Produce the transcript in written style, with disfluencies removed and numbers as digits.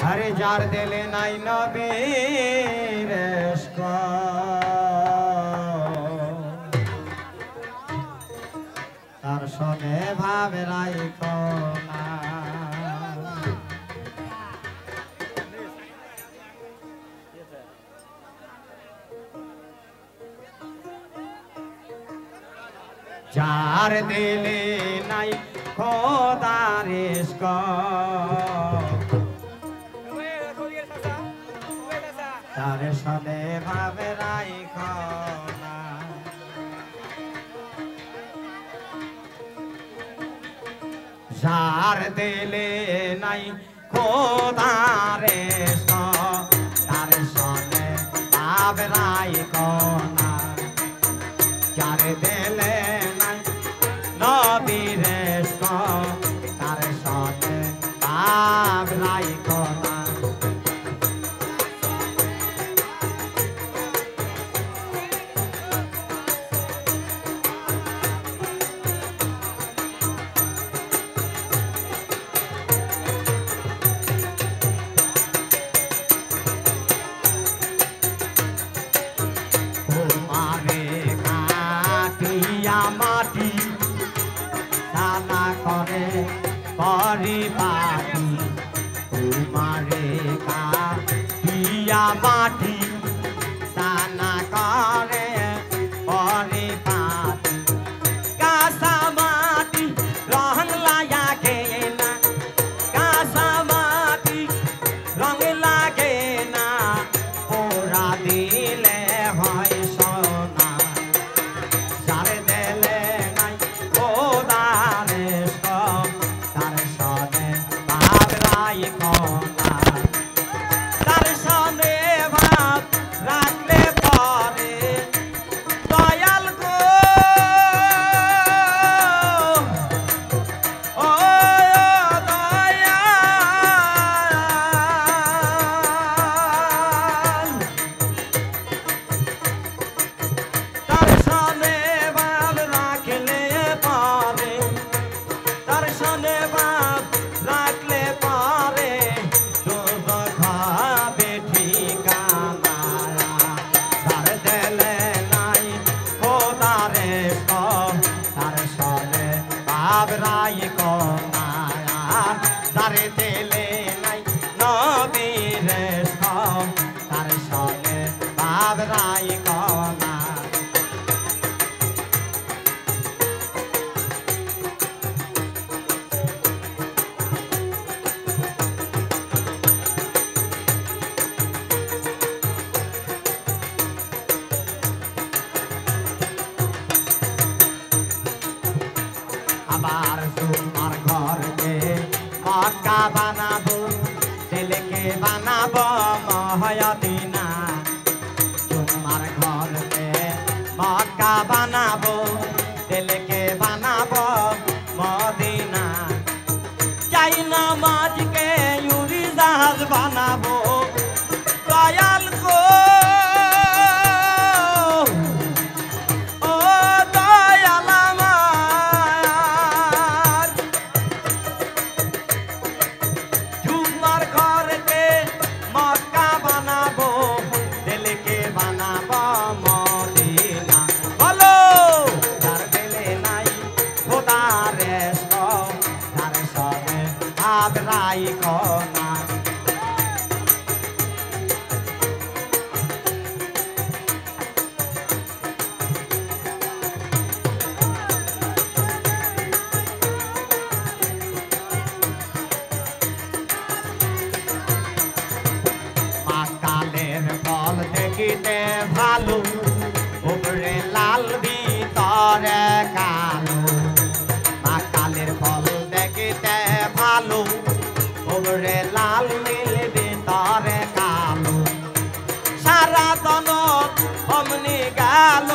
আরে যার দিলে নাই নবীর ইশক তার সনে ভাবে রাইখো না যার দিলে নাই খোদার ইশক তার সনে ভাবে রাইখো না যার দিলে নাই খোদার ইশক তার সনে ভাবে রাইখো না যার দিলে নাই নবীর ইশক তার সনে ভাবে রাইখো না মাটি দানা করে পরিপাটি তোমারে কাটিয়া মাটি দানা করে পরিপাটি কাঁচা মাটি রং লাগে না কাঁচা মাটি রং লাগে না পোড়া দিলে হয় সোনা তারে দিলে নাই নবীর ইশক তার সনে ভাবে রাইখো না আবার তোমার ঘরকে মক্কা বানাবো ছেলেকে বানাবো মহদিনা তোমার ঘরকে মক্কা বানাবো ছেলেকে বানাবো মদিনা চাই নামাজকে উড়ি জাহাজ বানাবো দয়াল গো রাইখো না কালের ফল দেখিতে ভালো উপরে লাল ভিতরে কালো কালের ফল দেখিতে ভালো উপরে লাল নীল ভিতরে কালো সারা দনত অমনি গেল